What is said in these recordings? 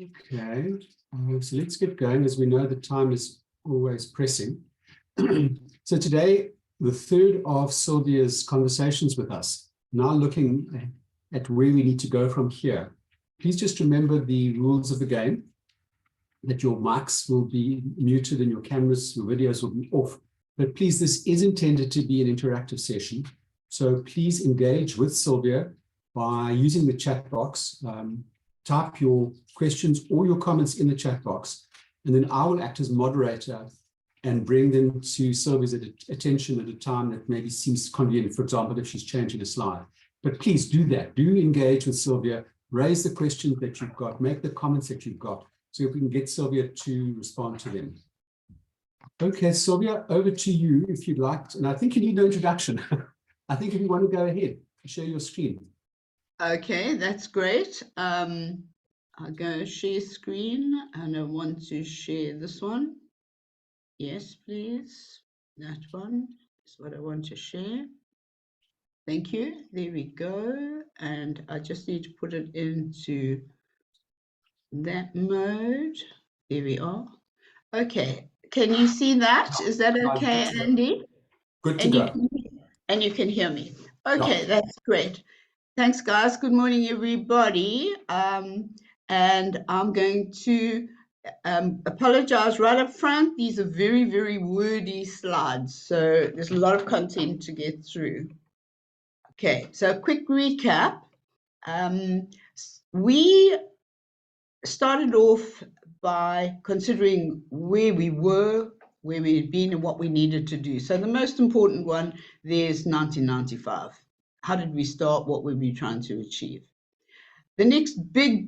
Okay, so let's get going, as we know the time is always pressing. So today, the third of Sylvia's conversations with us, now looking at where we need to go from here. Please just remember the rules of the game, that your mics will be muted and your cameras, your videos will be off. But please, this is intended to be an interactive session. So please engage with Sylvia by using the chat box. Type your questions or your comments in the chat box, and then I will act as moderator and bring them to Sylvia's attention at a time that maybe seems convenient, for example, if she's changing a slide. But please do that. Do engage with Sylvia, raise the questions that you've got, make the comments that you've got, so if we can get Sylvia to respond to them. Okay, Sylvia, over to you if you'd like. And I think you need no introduction. I think if you want to go ahead, share your screen. Okay, that's great. I'll go share screen, and I want to share this one. Yes, please. That one is what I want to share. Thank you. There we go. And I just need to put it into that mode. There we are. Okay. Can you see that? Is that okay, Andy? Good to go. And you can hear me. Okay, that's great. Thanks, guys. Good morning, everybody. And I'm going to apologize right up front. These are very, very wordy slides, so there's a lot of content to get through. Okay, so a quick recap. We started off by considering where we were, where we'd been, and what we needed to do. So the most important one there is 1995. How did we start? What were we trying to achieve? The next big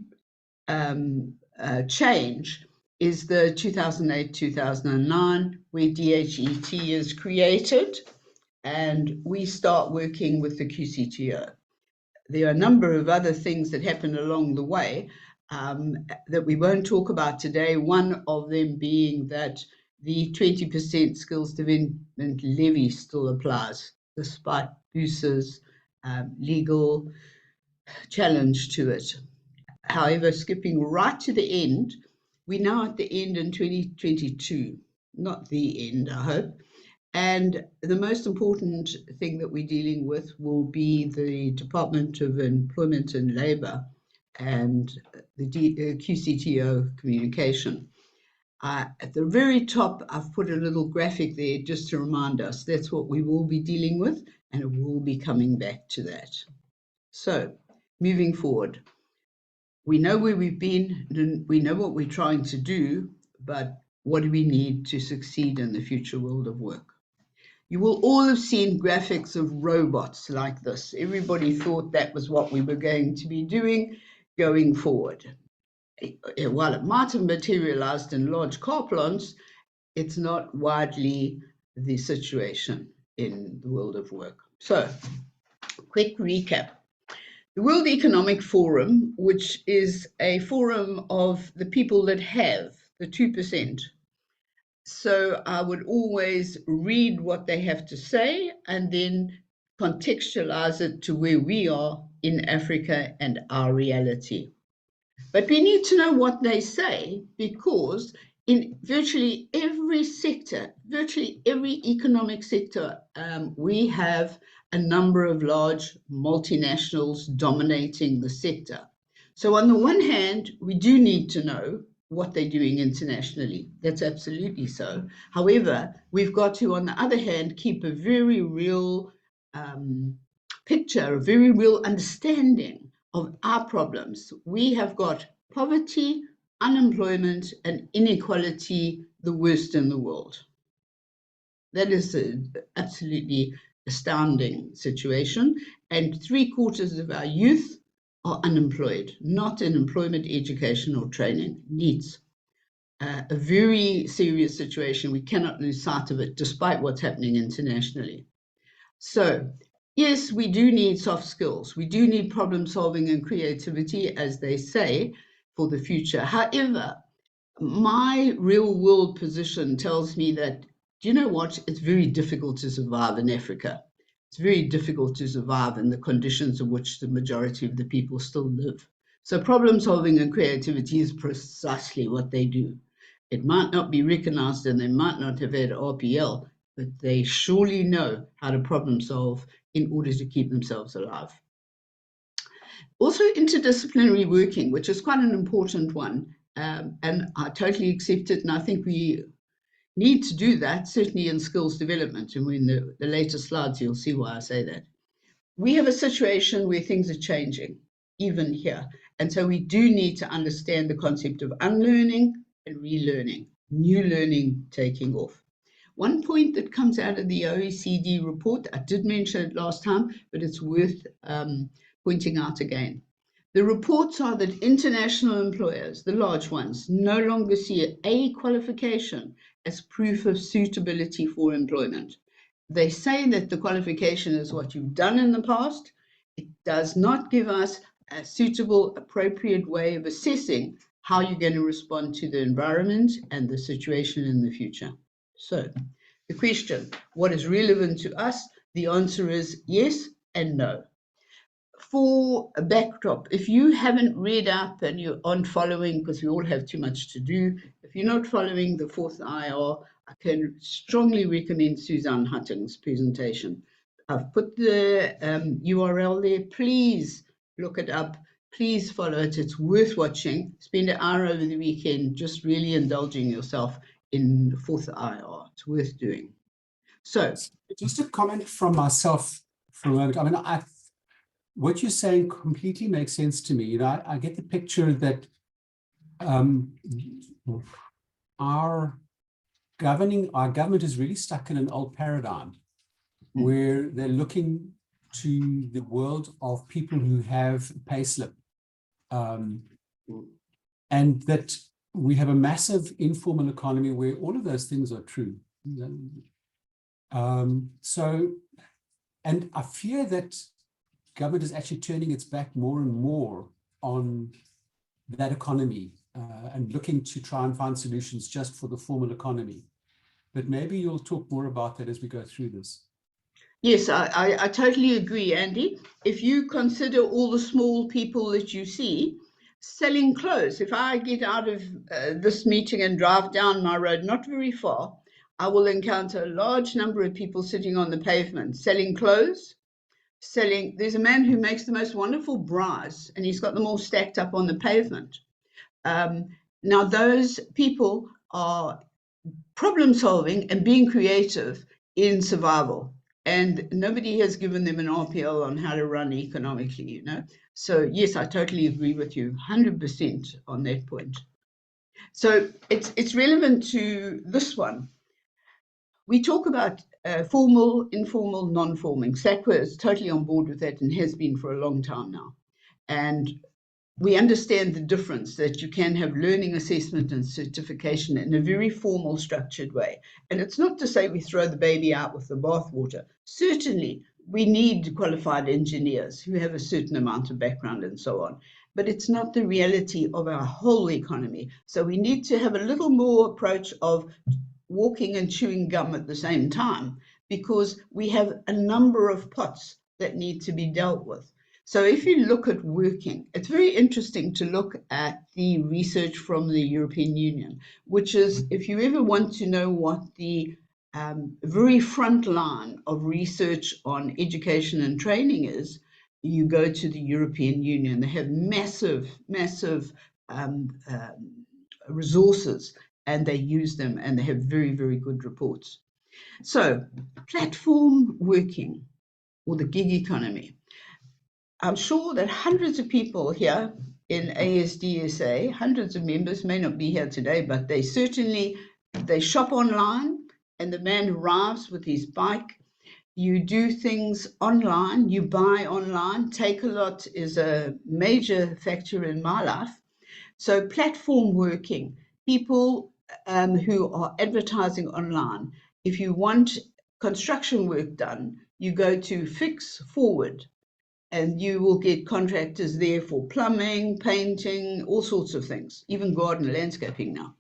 change is the 2008-2009, where DHET is created, and we start working with the QCTO. There are a number of other things that happened along the way that we won't talk about today, one of them being that the 20% skills development levy still applies, despite BUSA's legal challenge to it. However, skipping right to the end, we're now at the end in 2022, not the end, I hope. And the most important thing that we're dealing with will be the Department of Employment and Labour and the QCTO communication. At the very top, I've put a little graphic there just to remind us that's what we will be dealing with, and it will be coming back to that. So, moving forward, we know where we've been, we know what we're trying to do, but what do we need to succeed in the future world of work? You will all have seen graphics of robots like this. Everybody thought that was what we were going to be doing going forward. While it might have materialized in large car plants, it's not widely the situation in the world of work. So, quick recap. The World Economic Forum, which is a forum of the people that have, the 2%. So I would always read what they have to say and then contextualize it to where we are in Africa and our reality. But we need to know what they say, because in virtually every sector, virtually every economic sector, we have a number of large multinationals dominating the sector. So on the one hand, we do need to know what they're doing internationally. That's absolutely so. However, we've got to, on the other hand, keep a very real picture, a very real understanding of our problems. We have got poverty, unemployment, and inequality the worst in the world. That is an absolutely astounding situation. And 3/4 of our youth are unemployed, not in employment, education, or training needs. A very serious situation. We cannot lose sight of it, despite what's happening internationally. So, yes, we do need soft skills. We do need problem solving and creativity, as they say, for the future. However, my real world position tells me that, do you know what? It's very difficult to survive in Africa. It's very difficult to survive in the conditions in which the majority of the people still live. So problem solving and creativity is precisely what they do. It might not be recognized and they might not have had RPL, but they surely know how to problem solve in order to keep themselves alive. Also, interdisciplinary working, which is quite an important one, and I totally accept it, and I think we need to do that, certainly in skills development, and in the later slides you'll see why I say that. We have a situation where things are changing, even here, and so we do need to understand the concept of unlearning and relearning, new learning taking off. One point that comes out of the OECD report, I did mention it last time, but it's worth pointing out again. The reports are that international employers, the large ones, no longer see a qualification as proof of suitability for employment. They say that the qualification is what you've done in the past. It does not give us a suitable, appropriate way of assessing how you're going to respond to the environment and the situation in the future. So the question, what is relevant to us? The answer is yes and no. For a backdrop, if you haven't read up and you aren't following, because we all have too much to do, if you're not following the fourth IR, I can strongly recommend Suzanne Hutton's presentation. I've put the URL there. Please look it up. Please follow it. It's worth watching. Spend an hour over the weekend just really indulging yourself in the fourth IR. It's worth doing. So, just a comment from myself for a moment. I mean, what you're saying completely makes sense to me. You know, I get the picture that our government is really stuck in an old paradigm where they're looking to the world of people who have a payslip, and that we have a massive informal economy where all of those things are true. And I fear that government is actually turning its back more and more on that economy and looking to try and find solutions just for the formal economy. But maybe you'll talk more about that as we go through this. Yes, I totally agree, Andy. If you consider all the small people that you see selling clothes, if I get out of this meeting and drive down my road, not very far, I will encounter a large number of people sitting on the pavement selling clothes. There's a man who makes the most wonderful bras, and he's got them all stacked up on the pavement. Now, those people are problem solving and being creative in survival, and nobody has given them an RPL on how to run economically, you know. So yes, I totally agree with you 100% on that point. So it's relevant to this one. We talk about formal, informal, non-forming. SACWA is totally on board with that and has been for a long time now. And we understand the difference that you can have learning assessment and certification in a very formal, structured way. And it's not to say we throw the baby out with the bathwater. Certainly, we need qualified engineers who have a certain amount of background and so on. But it's not the reality of our whole economy. So we need to have a little more approach of walking and chewing gum at the same time, because we have a number of pots that need to be dealt with. So if you look at working, it's very interesting to look at the research from the European Union, which is, if you ever want to know what the very front line of research on education and training is, you go to the European Union. They have massive resources, and they use them, and they have very, very good reports. So platform working, or the gig economy. I'm sure that hundreds of people here in ASDSA, hundreds of members may not be here today, but they shop online, and the man arrives with his bike. You do things online, you buy online. Takealot is a major factor in my life. So platform working, people who are advertising online. If you want construction work done, you go to Fix Forward, and you will get contractors there for plumbing, painting, all sorts of things, even garden landscaping now.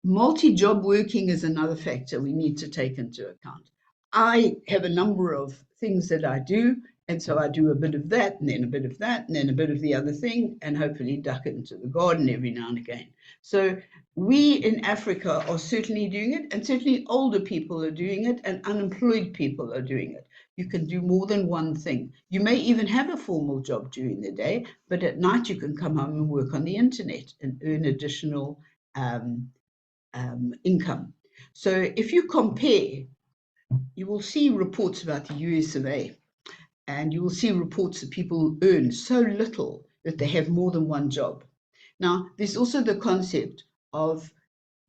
Multi-job working is another factor we need to take into account. I have a number of things that I do, And so I do a bit of that, and then a bit of that, and then a bit of the other thing, and hopefully duck it into the garden every now and again. So we in Africa are certainly doing it, and certainly older people are doing it, and unemployed people are doing it. You can do more than one thing. You may even have a formal job during the day, but at night you can come home and work on the internet and earn additional income. So if you compare, you will see reports about the US of A, and you will see reports that people earn so little that they have more than one job. Now, there's also the concept of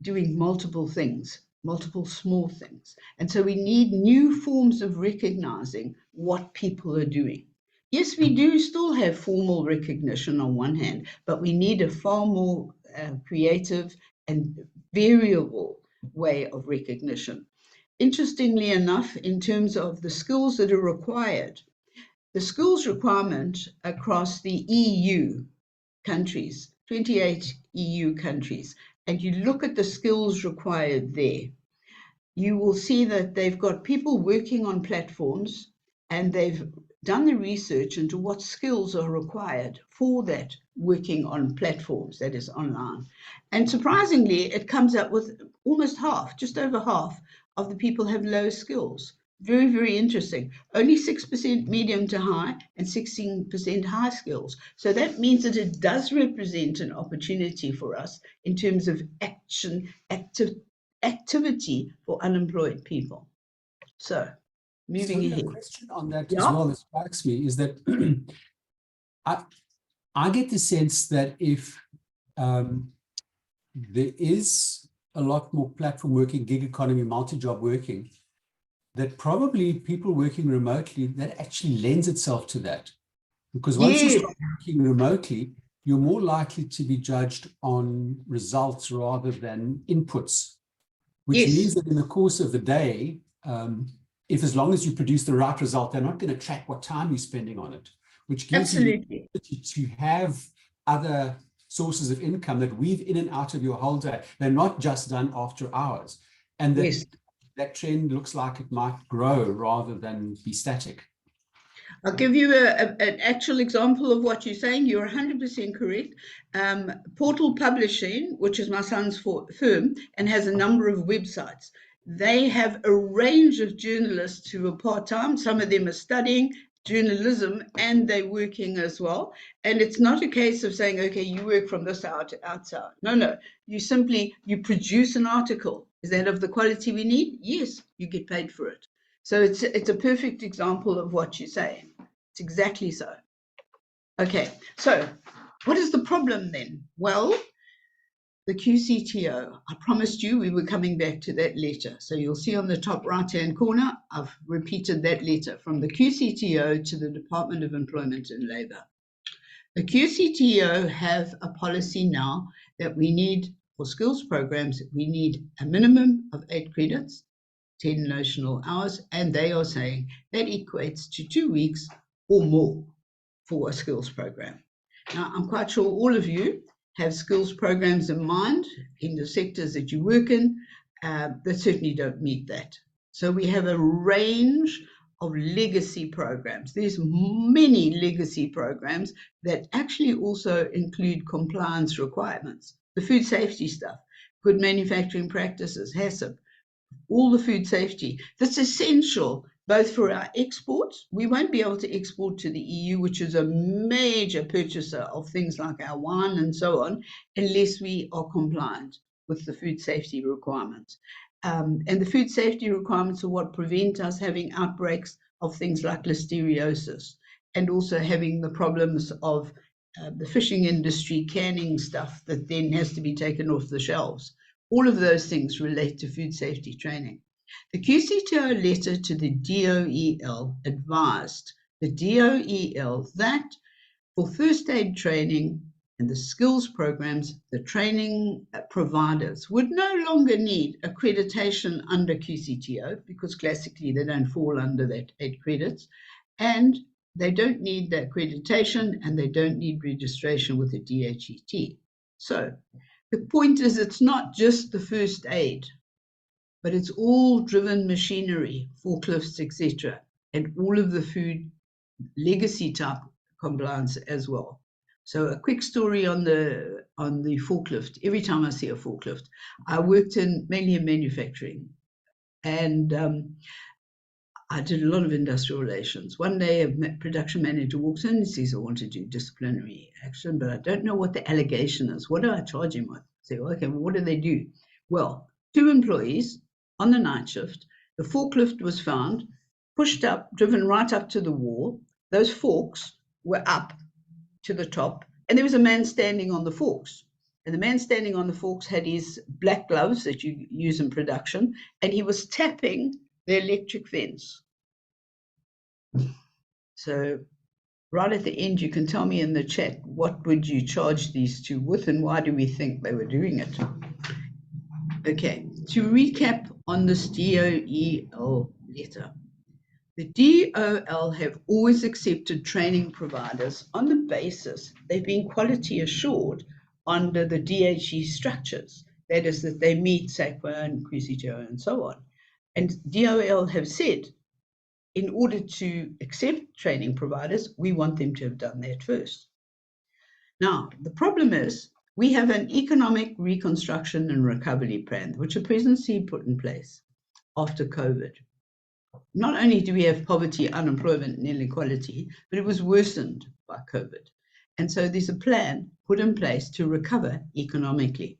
doing multiple things, multiple small things. And so we need new forms of recognizing what people are doing. Yes, we do still have formal recognition on one hand, but we need a far more creative and variable way of recognition. Interestingly enough, in terms of the skills that are required, the skills requirement across the EU countries, 28 EU countries, and you look at the skills required there, you will see that they've got people working on platforms, and they've done the research into what skills are required for that working on platforms, that is online. And surprisingly, it comes up with almost half, just over half of the people have low skills. Very, very interesting. Only 6% medium to high and 16% high skills. So that means that it does represent an opportunity for us in terms of activity for unemployed people. So moving ahead. A question on that as Yeah. well that strikes me is that I get the sense that if there is a lot more platform working, gig economy, multi-job working, that probably people working remotely, that actually lends itself to that. Because once you start working remotely, you're more likely to be judged on results rather than inputs, which means that in the course of the day, if as long as you produce the right result, they're not going to track what time you're spending on it, which gives you the ability to have other sources of income that weave in and out of your whole day. They're not just done after hours. And that trend looks like it might grow rather than be static. I'll give you an actual example of what you're saying. You're 100% correct. Portal Publishing, which is my son's firm and has a number of websites, they have a range of journalists who are part-time. Some of them are studying journalism and they're working as well. And it's not a case of saying, okay, you work from this hour to outside. No. You produce an article. Is that of the quality we need? Yes, you get paid for it. So it's a perfect example of what you're saying. It's exactly so. Okay, so what is the problem then? Well, the QCTO, I promised you we were coming back to that letter. So you'll see on the top right-hand corner, I've repeated that letter from the QCTO to the Department of Employment and Labour. The QCTO have a policy now that we need, for skills programs, we need a minimum of 8 credits, 10 notional hours, and they are saying that equates to 2 weeks or more for a skills program. Now, I'm quite sure all of you have skills programs in mind in the sectors that you work in that certainly don't meet that. So we have a range of legacy programs. There's many legacy programs that actually also include compliance requirements, the food safety stuff, good manufacturing practices, HACCP, all the food safety. That's essential both for our exports. We won't be able to export to the EU, which is a major purchaser of things like our wine and so on, unless we are compliant with the food safety requirements. And the food safety requirements are what prevent us having outbreaks of things like listeriosis, and also having the problems of the fishing industry canning stuff that then has to be taken off the shelves. All of those things relate to food safety training. The QCTO letter to the DOEL advised the DOEL that for first aid training and the skills programs, the training providers would no longer need accreditation under QCTO, because classically they don't fall under that 8 credits, and they don't need the accreditation and they don't need registration with the DHET. So the point is, it's not just the first aid, but it's all driven machinery, forklifts, etc., and all of the food legacy type compliance as well. So a quick story on the forklift. Every time I see a forklift, I worked mainly in manufacturing, and I did a lot of industrial relations. One day, a production manager walks in and says, "I want to do disciplinary action, but I don't know what the allegation is. What do I charge him with?" I say, "Well, okay, well, what do they do?" Well, 2 employees on the night shift. The forklift was found, pushed up, driven right up to the wall. Those forks were up to the top, and there was a man standing on the forks. And the man standing on the forks had his black gloves that you use in production, and he was tapping the electric fence. So right at the end, you can tell me in the chat, what would you charge these two with, and why do we think they were doing it? Okay, to recap on this DOEL letter. The DOL have always accepted training providers on the basis they've been quality assured under the DHE structures. That is, that they meet SACWA and QCTO and so on. And DOL have said, in order to accept training providers, we want them to have done that first. Now, the problem is we have an economic reconstruction and recovery plan, which the presidency put in place after COVID. Not only do we have poverty, unemployment, and inequality, but it was worsened by COVID. And so there's a plan put in place to recover economically.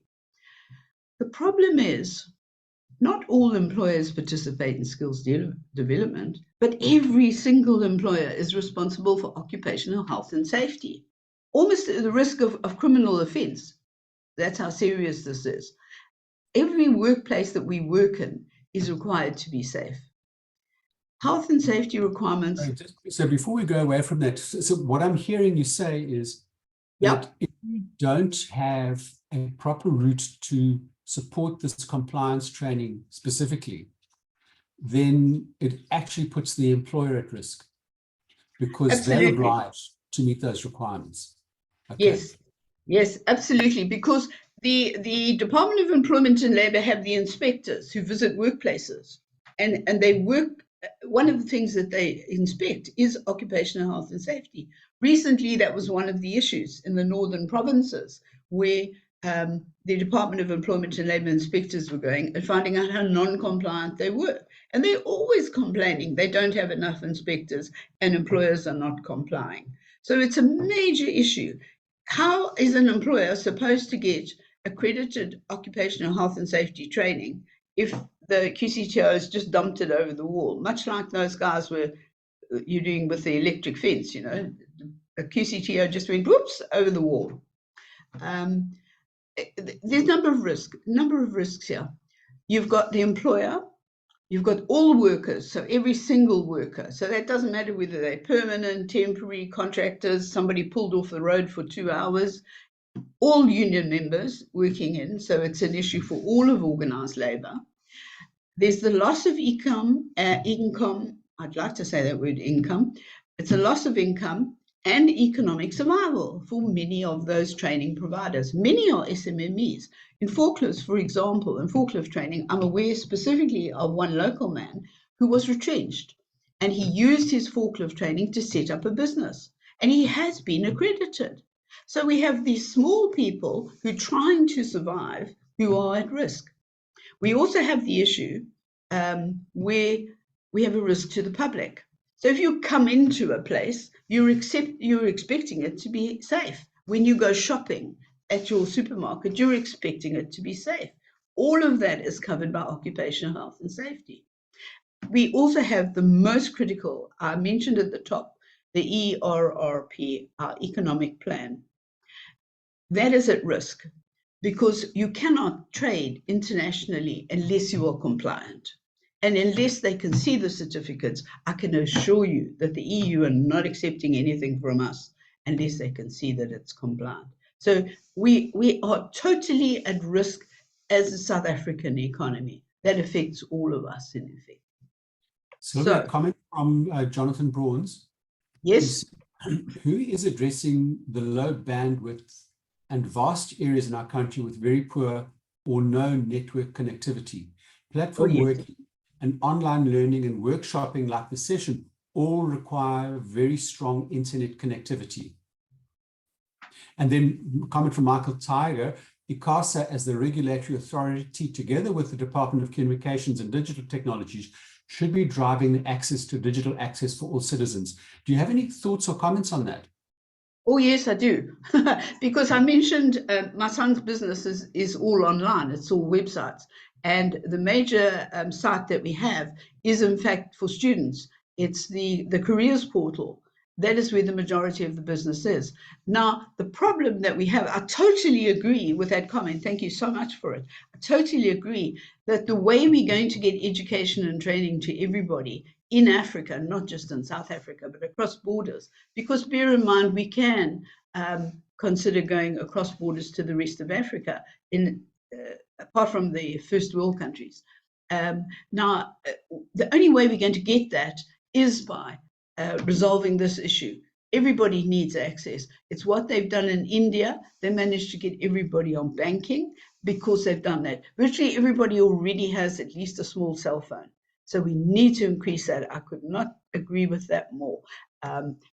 The problem is not all employers participate in skills development, but every single employer is responsible for occupational health and safety, almost at the risk of criminal offense. That's how serious this is. Every workplace that we work in is required to be safe. Health and safety requirements. So before we go away from that, so what I'm hearing you say is that if you don't have a proper route to support this compliance training specifically, then it actually puts the employer at risk because they're obliged to meet those requirements. Okay. Yes, absolutely. Because the Department of Employment and Labour have the inspectors who visit workplaces, and they work. One of the things that they inspect is occupational health and safety. Recently, that was one of the issues in the northern provinces, where the Department of Employment and Labour inspectors were going and finding out how non-compliant they were. And they're always complaining they don't have enough inspectors and employers are not complying. So it's a major issue. How is an employer supposed to get accredited occupational health and safety training if the QCTOs just dumped it over the wall, much like those guys you're doing with the electric fence, you know, a QCTO just went, whoops, over the wall. There's a number of risks here. You've got the employer, you've got all workers, so every single worker. So that doesn't matter whether they're permanent, temporary, contractors, somebody pulled off the road for 2 hours, all union members working in, so it's an issue for all of organised labour. There's the loss of income, I'd like to say that word income. It's a loss of income and economic survival for many of those training providers. Many are SMMEs. In forklifts, for example, in forklift training, I'm aware specifically of one local man who was retrenched, and he used his forklift training to set up a business, and he has been accredited. So we have these small people who are trying to survive who are at risk. We also have the issue where we have a risk to the public. So if you come into a place, you're expecting it to be safe. When you go shopping at your supermarket, you're expecting it to be safe. All of that is covered by occupational health and safety. We also have the most critical, I mentioned at the top, the ERRP, our economic plan. That is at risk, because you cannot trade internationally unless you are compliant. And unless they can see the certificates, I can assure you that the EU are not accepting anything from us unless they can see that it's compliant. So we are totally at risk as a South African economy. That affects all of us, in effect. So a comment from Jonathan Brawns. Yes. Who is addressing the low bandwidth and vast areas in our country with very poor or no network connectivity? Platform working and online learning and workshopping like the session all require very strong internet connectivity. And then comment from Michael Tiger, ICASA as the regulatory authority, together with the Department of Communications and Digital Technologies, should be driving the access to digital access for all citizens. Do you have any thoughts or comments on that? Oh, yes, I do. Because I mentioned my son's business is all online. It's all websites. And the major site that we have is, in fact, for students. It's the careers portal. That is where the majority of the business is. Now, the problem that we have, I totally agree with that comment. Thank you so much for it. I totally agree that the way we're going to get education and training to everybody in Africa, not just in South Africa, but across borders, because bear in mind, we can consider going across borders to the rest of Africa, apart from the first world countries. Now, the only way we're going to get that is by resolving this issue. Everybody needs access. It's what they've done in India. They managed to get everybody on banking because they've done that. Virtually everybody already has at least a small cell phone. So we need to increase that. I could not agree with that more.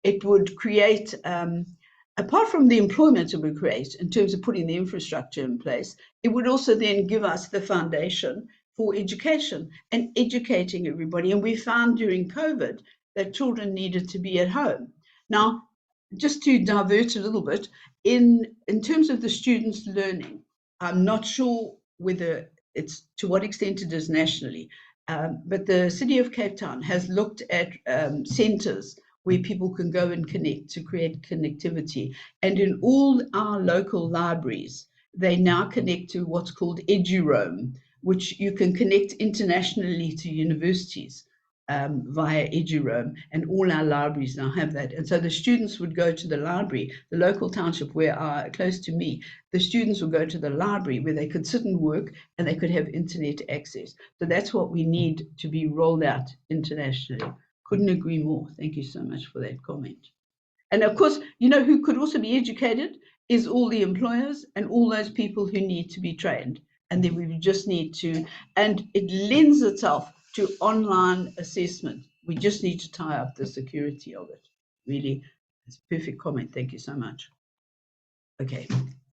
It would create, apart from the employment it would create in terms of putting the infrastructure in place, it would also then give us the foundation for education and educating everybody. And we found during COVID that children needed to be at home. Now, just to divert a little bit, in terms of the students learning, I'm not sure whether it's to what extent it is nationally, but the City of Cape Town has looked at centres where people can go and connect to create connectivity. And in all our local libraries, they now connect to what's called EduRoam, which you can connect internationally to universities via EduRoam, and all our libraries now have that. And so the students would go to the library, the local township where close to me, the students would go to the library where they could sit and work and they could have internet access. So that's what we need to be rolled out internationally. Couldn't agree more. Thank you so much for that comment. And of course, you know who could also be educated is all the employers and all those people who need to be trained. And then we just need to, and it lends itself to online assessment. We just need to tie up the security of it. Really, it's a perfect comment. Thank you so much. Okay,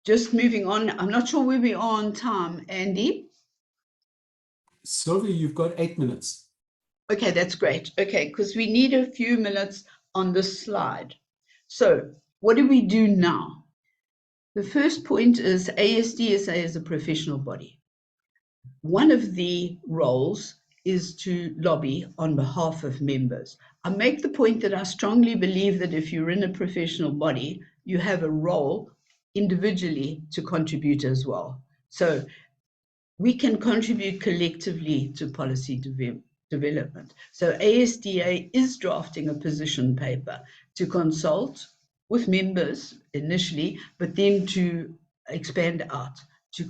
just moving on. I'm not sure where we are on time, Andy. Sylvia, you've got 8 minutes. Okay, that's great. Okay, because we need a few minutes on this slide. So what do we do now? The first point is ASDSA is a professional body. One of the roles is to lobby on behalf of members. I make the point that I strongly believe that if you're in a professional body, you have a role individually to contribute as well. So we can contribute collectively to policy development. So ASDA is drafting a position paper to consult with members initially, but then to expand out to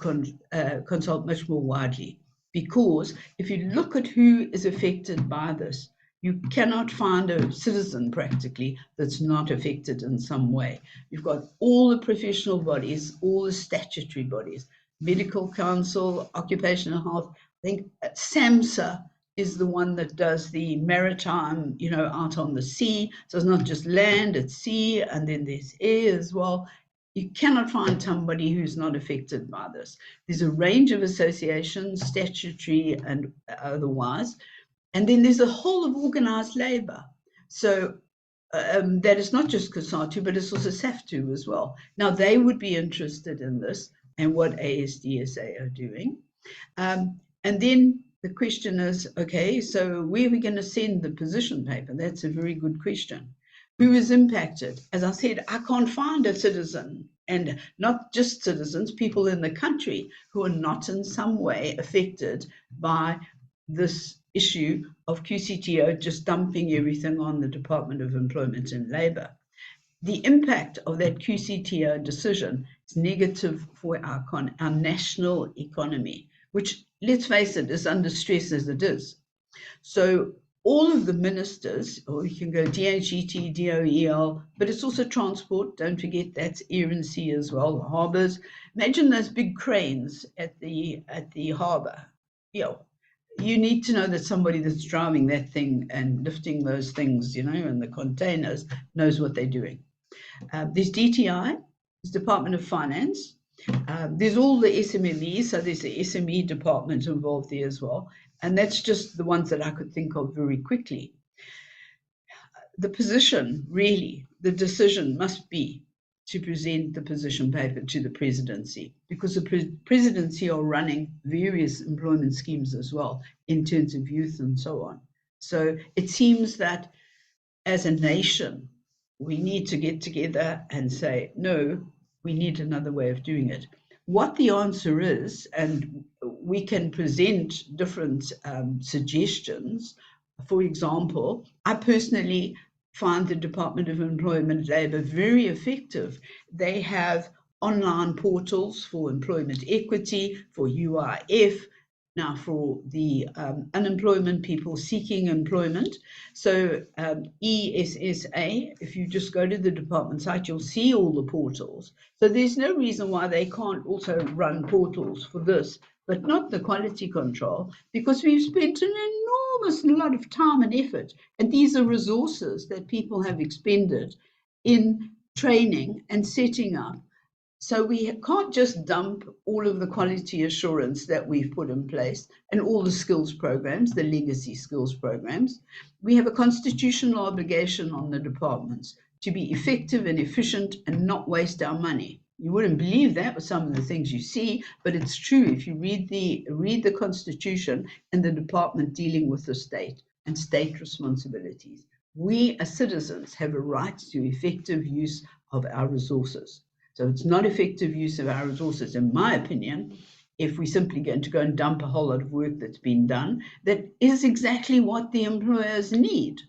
consult much more widely. Because if you look at who is affected by this, you cannot find a citizen practically that's not affected in some way. You've got all the professional bodies, all the statutory bodies, Medical Council, Occupational Health. I think SAMHSA is the one that does the maritime, you know, out on the sea. So it's not just land, it's sea, and then there's air as well. You cannot find somebody who's not affected by this. There's a range of associations, statutory and otherwise. And then there's a whole of organized labor. So that is not just COSATU, but it's also SAFTU as well. Now, they would be interested in this and what ASDSA are doing. And then the question is, okay, so where are we going to send the position paper? That's a very good question. Who is impacted? As I said, I can't find a citizen, and not just citizens, people in the country who are not in some way affected by this issue of QCTO just dumping everything on the Department of Employment and Labour. The impact of that QCTO decision is negative for our national economy, which, let's face it, is under stress as it is. So all of the ministers, or you can go DHET, DOEL, but it's also transport. Don't forget that's air and sea as well, harbours. Imagine those big cranes at the harbour. You know, you need to know that somebody that's driving that thing and lifting those things, you know, and the containers knows what they're doing. There's DTI, there's Department of Finance. There's all the SMMEs, so there's the SME department involved there as well. And that's just the ones that I could think of very quickly. The position, really, the decision must be to present the position paper to the presidency, because the presidency are running various employment schemes as well in terms of youth and so on. So it seems that as a nation, we need to get together and say, no, we need another way of doing it. What the answer is, and we can present different suggestions. For example, I personally find the Department of Employment and Labour very effective. They have online portals for employment equity, for UIF, now for the unemployment people seeking employment. So ASDSA, if you just go to the department site, you'll see all the portals. So there's no reason why they can't also run portals for this, but not the quality control, because we've spent an enormous lot of time and effort, and these are resources that people have expended in training and setting up. So we can't just dump all of the quality assurance that we've put in place and all the skills programs, the legacy skills programs. We have a constitutional obligation on the departments to be effective and efficient and not waste our money. You wouldn't believe that with some of the things you see, but it's true if you read the Constitution and the department dealing with the state and state responsibilities. We as citizens have a right to effective use of our resources. So it's not effective use of our resources, in my opinion, if we're simply going to go and dump a whole lot of work that's been done that is exactly what the employers need.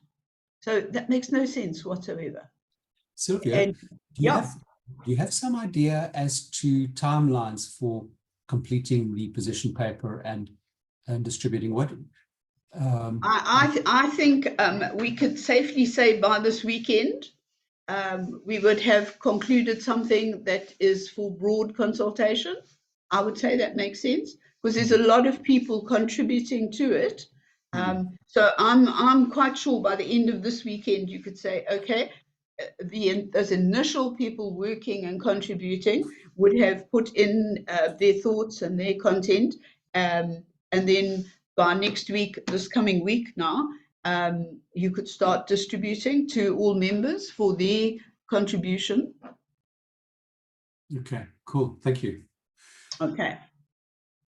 So that makes no sense whatsoever. Sylvia, And, do you have some idea as to timelines for completing the position paper and distributing what? I think we could safely say by this weekend, we would have concluded something that is for broad consultation. I would say that makes sense, because there's a lot of people contributing to it. So I'm quite sure by the end of this weekend, you could say, okay, those initial people working and contributing would have put in their thoughts and their content. And then by next week, this coming week now, you could start distributing to all members for their contribution. Okay, cool. Thank you. Okay.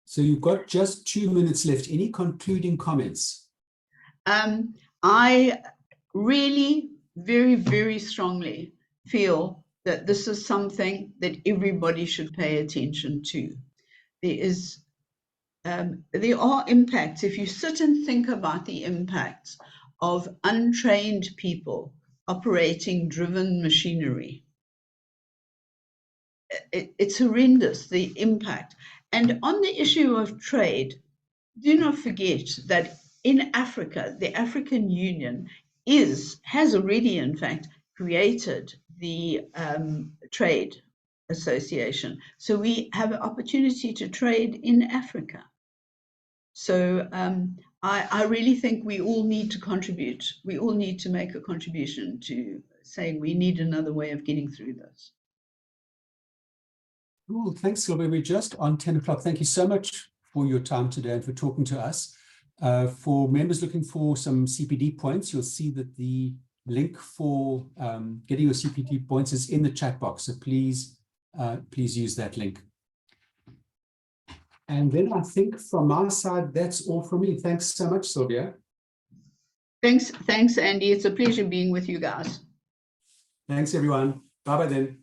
So you've got just 2 minutes left. Any concluding comments? I really very, very strongly feel that this is something that everybody should pay attention to. There are impacts. If you sit and think about the impacts of untrained people operating driven machinery, it's horrendous, the impact. And on the issue of trade, do not forget that in Africa, the African Union has already, in fact, created the Trade Association. So we have an opportunity to trade in Africa. So I really think we all need to contribute. We all need to make a contribution to saying we need another way of getting through this. Cool. Thanks, Sylvia. We're just on 10 o'clock. Thank you so much for your time today and for talking to us. For members looking for some CPD points, you'll see that the link for getting your CPD points is in the chat box. So please use that link. And then I think from my side, that's all from me. Thanks so much, Sylvia. Thanks, Andy. It's a pleasure being with you guys. Thanks, everyone. Bye-bye then.